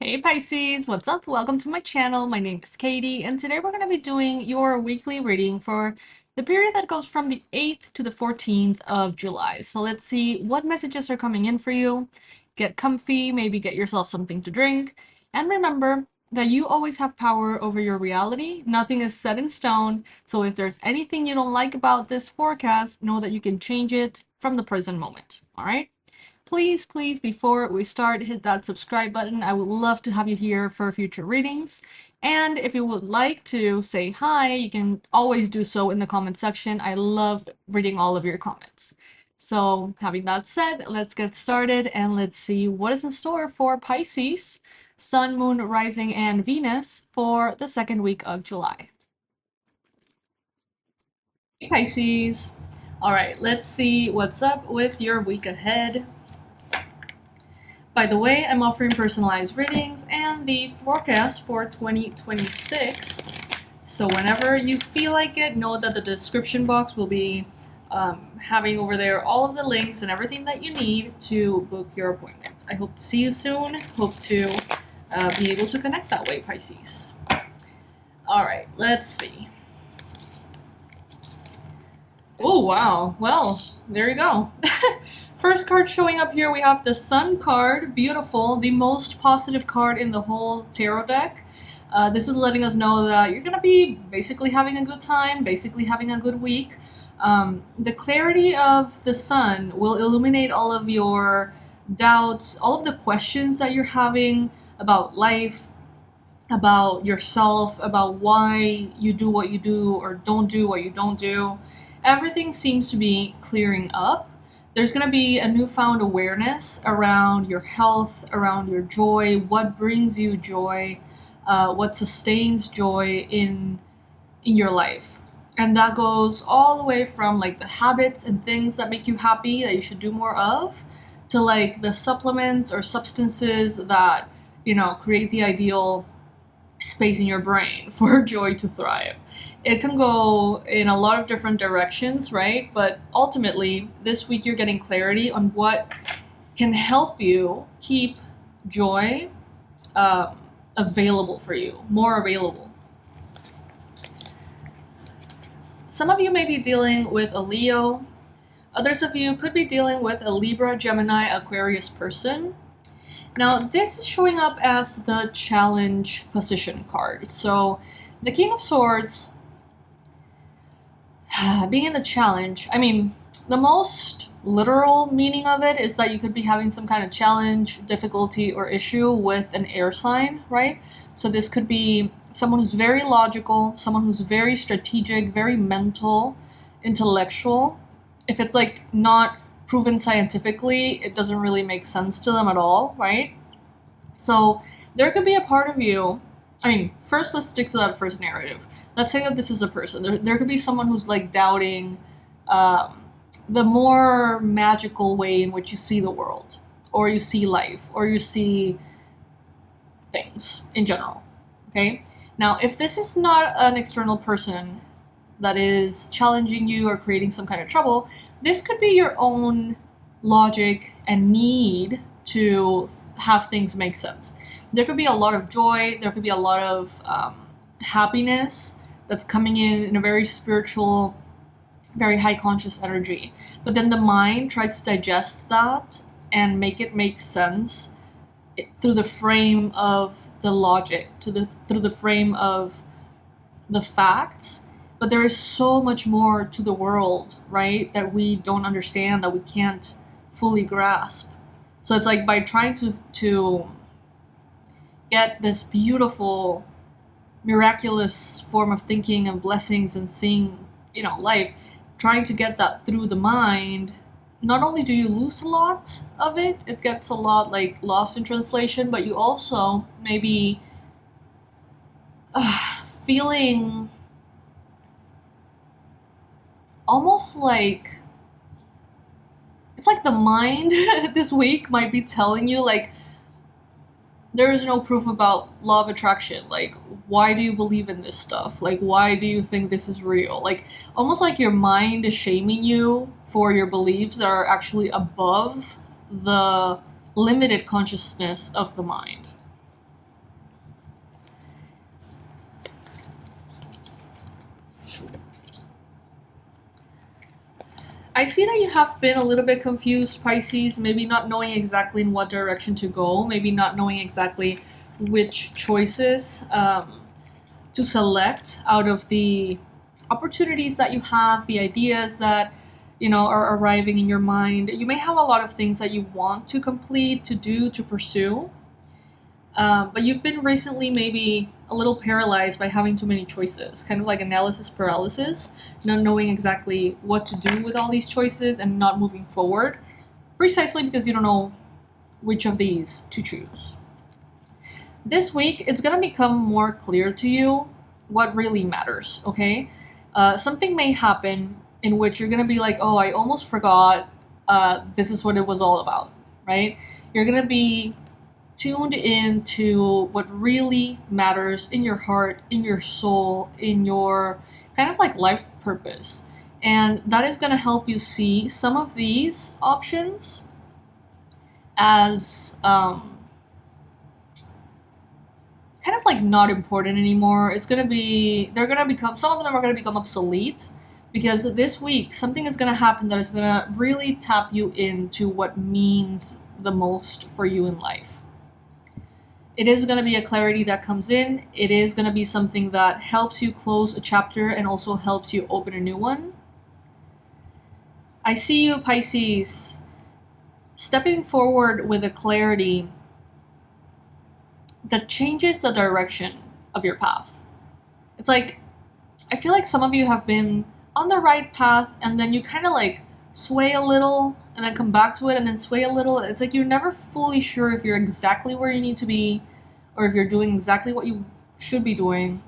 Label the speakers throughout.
Speaker 1: Hey Pisces, what's up? Welcome to my channel. My name is Katie, and today we're going to be doing your weekly reading for the period that goes from the 8th to the 14th of July. So let's see what messages are coming in for you. Get comfy, maybe get yourself something to drink, and remember that you always have power over your reality. Nothing is set in stone, so if there's anything you don't like about this forecast, know that you can change it from the present moment. All right? Please, please, before we start, hit that subscribe button. I would love to have you here for future readings. And if you would like to say hi, you can always do so in the comment section. I love reading all of your comments. So, having that said, let's get started and let's see what is in store for Pisces, Sun, Moon, Rising, and Venus for the second week of July. Hey Pisces! Alright, let's see what's up with your week ahead. By the way, I'm offering personalized readings and the forecast for 2026. So whenever you feel like it, know that the description box will be having over there all of the links and everything that you need to book your appointment. I hope to see you soon. Hope to be able to connect that way, Pisces. All right, let's see. Oh, wow. Well, there you go. First card showing up here, we have the Sun card. Beautiful. The most positive card in the whole tarot deck. This is letting us know that you're going to be basically having a good time, basically having a good week. The clarity of the Sun will illuminate all of your doubts, all of the questions that you're having about life, about yourself, about why you do what you do or don't do what you don't do. Everything seems to be clearing up. There's going to be a newfound awareness around your health, around your joy, what brings you joy, what sustains joy in your life. And that goes all the way from like the habits and things that make you happy that you should do more of, to like the supplements or substances that, create the ideal space in your brain for joy to thrive. It can go in a lot of different directions, right? But ultimately, this week you're getting clarity on what can help you keep joy available for you, more available. Some of you may be dealing with a Leo. Others of you could be dealing with a Libra, Gemini, Aquarius person. Now, this is showing up as the challenge position card. So, the King of Swords, being in the challenge, the most literal meaning of it is that you could be having some kind of challenge, difficulty, or issue with an air sign, right? So this could be someone who's very logical, someone who's very strategic, very mental, intellectual. If it's like not proven scientifically, it doesn't really make sense to them at all, right? So there could be a part of you. First let's stick to that first narrative. Let's say that this is a person. There could be someone who's like doubting the more magical way in which you see the world, or you see life, or you see things in general. Okay? Now, if this is not an external person that is challenging you or creating some kind of trouble, this could be your own logic and need to have things make sense. There could be a lot of joy, there could be a lot of happiness that's coming in a very spiritual, very high conscious energy. But then the mind tries to digest that and make it make sense through the frame of the logic, through the frame of the facts. But there is so much more to the world, right, that we don't understand, that we can't fully grasp. So it's like by trying to get this beautiful, miraculous form of thinking and blessings and seeing, life, trying to get that through the mind, not only do you lose a lot of it, it gets a lot like lost in translation, but you also maybe feeling almost like it's like the mind this week might be telling you like there is no proof about law of attraction. Like, why do you believe in this stuff? Like, why do you think this is real? Like, almost like your mind is shaming you for your beliefs that are actually above the limited consciousness of the mind. I see that you have been a little bit confused, Pisces, maybe not knowing exactly in what direction to go, maybe not knowing exactly which choices to select out of the opportunities that you have, the ideas that are arriving in your mind. You may have a lot of things that you want to complete, to do, to pursue, but you've been recently maybe a little paralyzed by having too many choices, kind of like analysis paralysis, not knowing exactly what to do with all these choices and not moving forward, precisely because you don't know which of these to choose. This week, it's going to become more clear to you what really matters, okay? Something may happen in which you're going to be like, oh, I almost forgot this is what it was all about, right? You're going to be tuned into what really matters in your heart, in your soul, in your kind of like life purpose. And that is going to help you see some of these options as kind of like not important anymore. They're going to become, some of them are going to become obsolete, because this week something is going to happen that is going to really tap you into what means the most for you in life. It is going to be a clarity that comes in. It is going to be something that helps you close a chapter and also helps you open a new one. I see you, Pisces, stepping forward with a clarity that changes the direction of your path. It's like, I feel like some of you have been on the right path and then you kind of like sway a little and then come back to it and then sway a little. It's like you're never fully sure if you're exactly where you need to be or if you're doing exactly what you should be doing.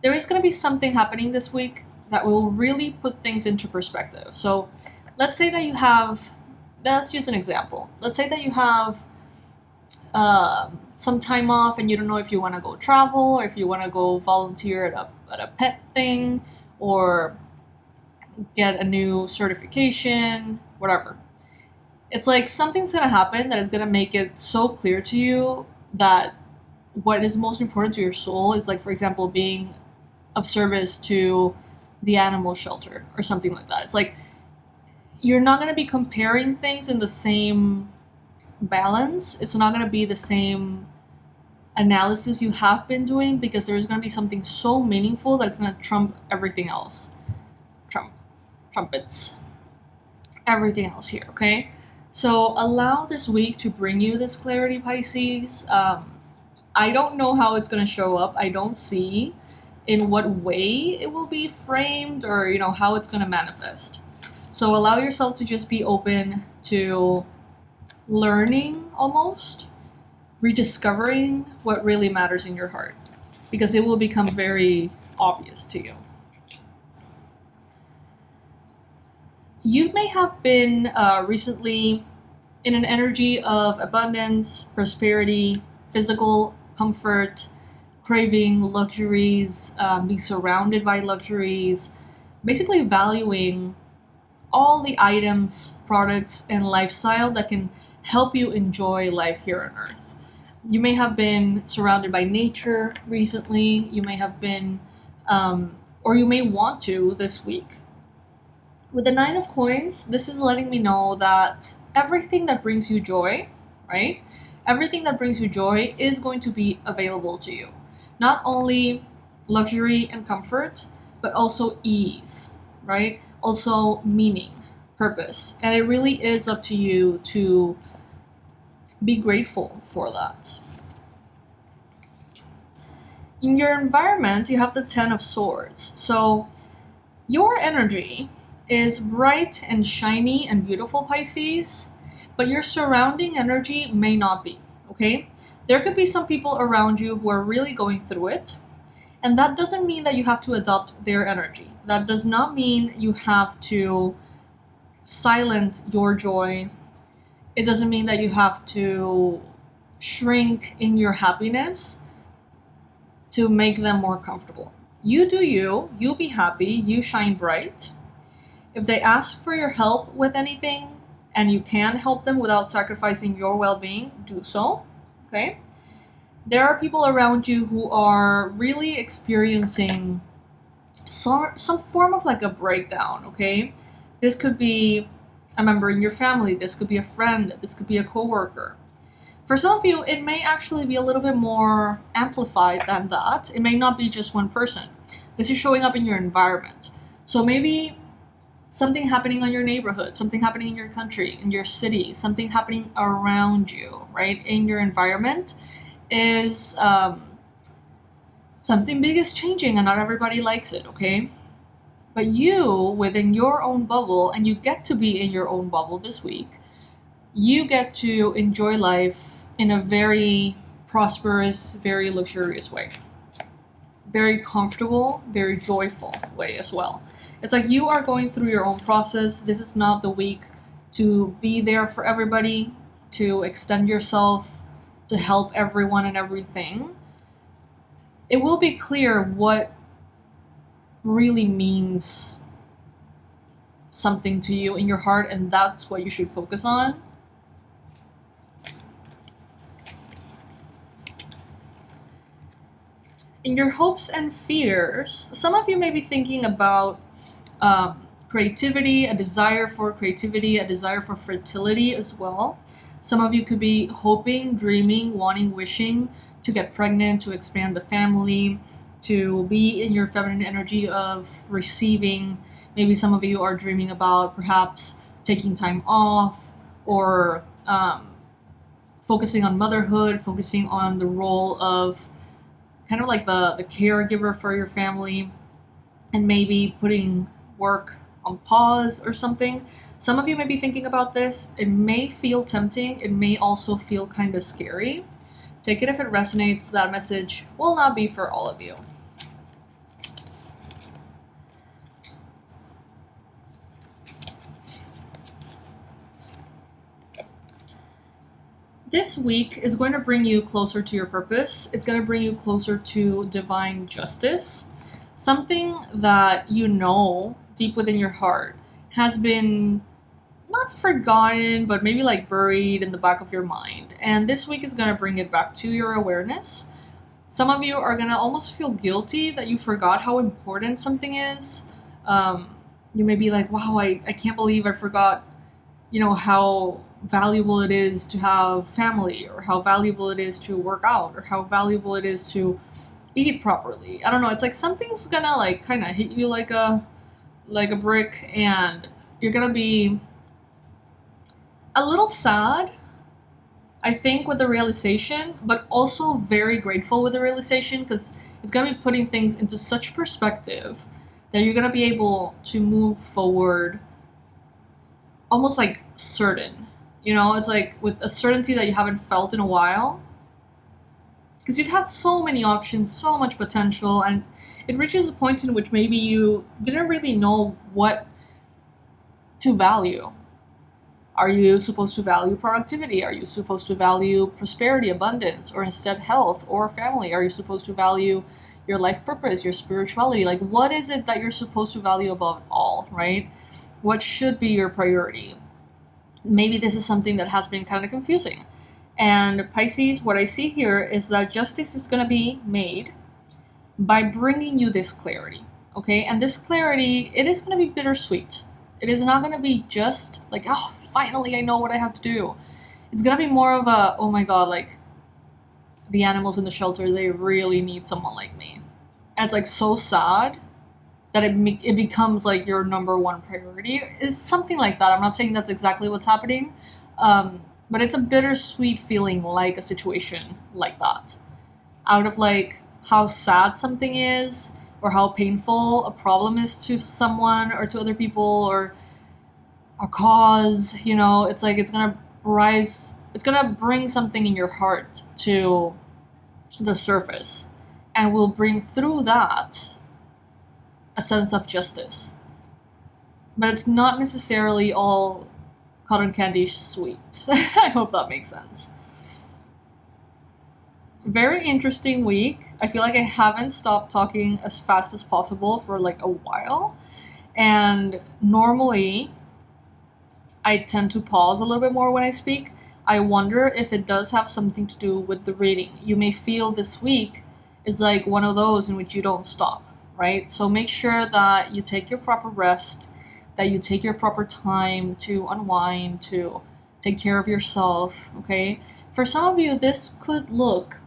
Speaker 1: There is going to be something happening this week that will really put things into perspective. So let's say that let's use an example. Let's say that you have some time off and you don't know if you want to go travel or if you want to go volunteer at a pet thing or get a new certification, whatever. It's like something's going to happen that is going to make it so clear to you that what is most important to your soul is, like, for example, being of service to the animal shelter or something like that. It's like you're not going to be comparing things in the same balance. It's not going to be the same analysis you have been doing, because there's going to be something so meaningful that's going to trump everything else. Trumpets. Everything else here, okay? So allow this week to bring you this clarity, Pisces. I don't know how it's going to show up. I don't see in what way it will be framed or, how it's going to manifest. So allow yourself to just be open to learning, almost rediscovering what really matters in your heart, because it will become very obvious to you. You may have been recently in an energy of abundance, prosperity, physical comfort, craving luxuries, being surrounded by luxuries, basically valuing all the items, products, and lifestyle that can help you enjoy life here on Earth. You may have been surrounded by nature recently. You may have been, or you may want to this week. With the 9 of Coins, this is letting me know that everything that brings you joy, right? Everything that brings you joy is going to be available to you. Not only luxury and comfort, but also ease, right? Also meaning, purpose. And it really is up to you to be grateful for that. In your environment, you have the 10 of Swords. So your energy is bright and shiny and beautiful, Pisces, but your surrounding energy may not be, okay? There could be some people around you who are really going through it, and that doesn't mean that you have to adopt their energy. That does not mean you have to silence your joy. It doesn't mean that you have to shrink in your happiness to make them more comfortable. You do you be happy, you shine bright. If they ask for your help with anything and you can help them without sacrificing your well-being, do so, okay? There are people around you who are really experiencing some form of like a breakdown, okay? This could be a member in your family, this could be a friend, this could be a coworker. For some of you, it may actually be a little bit more amplified than that. It may not be just one person. This is showing up in your environment. So maybe something happening on your neighborhood, something happening in your country, in your city, something happening around you, right? In your environment is something big is changing and not everybody likes it, okay? But you, within your own bubble, and you get to be in your own bubble this week, you get to enjoy life in a very prosperous, very luxurious way. Very comfortable, very joyful way as well. It's like you are going through your own process. This is not the week to be there for everybody, to extend yourself, to help everyone and everything. It will be clear what really means something to you in your heart, and that's what you should focus on. In your hopes and fears, some of you may be thinking about creativity, a desire for creativity, a desire for fertility as well. Some of you could be hoping, dreaming, wanting, wishing to get pregnant, to expand the family, to be in your feminine energy of receiving. Maybe some of you are dreaming about perhaps taking time off, or focusing on motherhood, focusing on the role of kind of like the caregiver for your family, and maybe putting work on pause or something. Some of you may be thinking about this. It may feel tempting. It may also feel kind of scary. Take it if it resonates. That message will not be for all of you. This week is going to bring you closer to your purpose. It's going to bring you closer to divine justice. Something that you know deep within your heart has been not forgotten, but maybe like buried in the back of your mind. And this week is going to bring it back to your awareness. Some of you are going to almost feel guilty that you forgot how important something is. You may be like, wow, I can't believe I forgot, how valuable it is to have family, or how valuable it is to work out, or how valuable it is to eat properly. I don't know. It's like something's gonna like kind of hit you like a brick, and you're gonna be a little sad, I think, with the realization, but also very grateful with the realization, because it's gonna be putting things into such perspective that you're gonna be able to move forward almost like certain. It's like with a certainty that you haven't felt in a while. Because you've had so many options, so much potential, and it reaches a point in which maybe you didn't really know what to value. Are you supposed to value productivity? Are you supposed to value prosperity, abundance, or instead health or family? Are you supposed to value your life purpose, your spirituality? Like, what is it that you're supposed to value above all, right? What should be your priority? Maybe this is something that has been kind of confusing. And Pisces, what I see here is that justice is going to be made by bringing you this clarity, okay? And this clarity, it is going to be bittersweet. It is not going to be just like, oh, finally I know what I have to do. It's going to be more of a, oh my God, like the animals in the shelter, they really need someone like me. And it's like so sad that it becomes like your number one priority. It's something like that. I'm not saying that's exactly what's happening, but it's a bittersweet feeling, like a situation like that. Out of like how sad something is, or how painful a problem is to someone or to other people, or a cause, it's like it's gonna bring something in your heart to the surface, and will bring through that a sense of justice. But it's not necessarily all cotton candy sweet. I hope that makes sense. Very interesting week. I feel like I haven't stopped talking as fast as possible for like a while. And normally I tend to pause a little bit more when I speak. I wonder if it does have something to do with the reading. You may feel this week is like one of those in which you don't stop, right? So make sure that you take your proper rest, that you take your proper time to unwind, to take care of yourself, okay? For some of you, this could look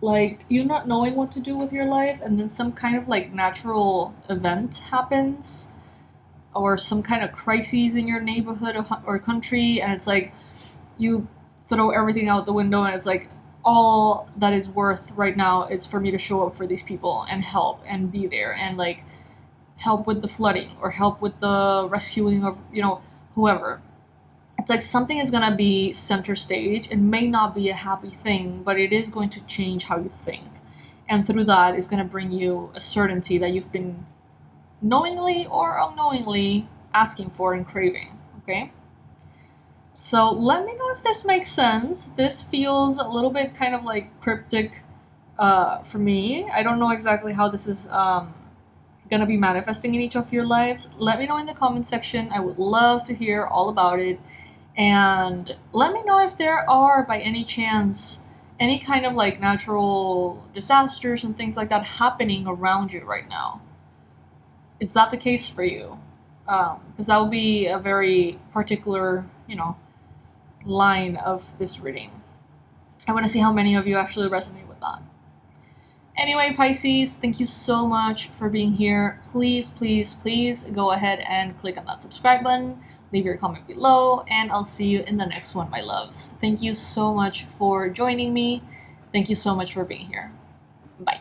Speaker 1: like you not knowing what to do with your life, and then some kind of like natural event happens, or some kind of crises in your neighborhood or country, and it's like you throw everything out the window, and it's like all that is worth right now is for me to show up for these people and help and be there and like help with the flooding or help with the rescuing of, you know, whoever. It's like something is gonna be center stage. It may not be a happy thing, but it is going to change how you think. And through that is gonna bring you a certainty that you've been knowingly or unknowingly asking for and craving, okay? So let me know if this makes sense. This feels a little bit kind of like cryptic for me. I don't know exactly how this is gonna be manifesting in each of your lives. Let me know in the comment section. I would love to hear all about it. And let me know if there are, by any chance, any kind of like natural disasters and things like that happening around you right now. Is that the case for you? Because that would be a very particular, you know, line of this reading. I want to see how many of you actually resonate with that. Anyway, Pisces, thank you so much for being here. Please, please, please go ahead and click on that subscribe button. Leave your comment below, and I'll see you in the next one, my loves. Thank you so much for joining me. Thank you so much for being here. Bye.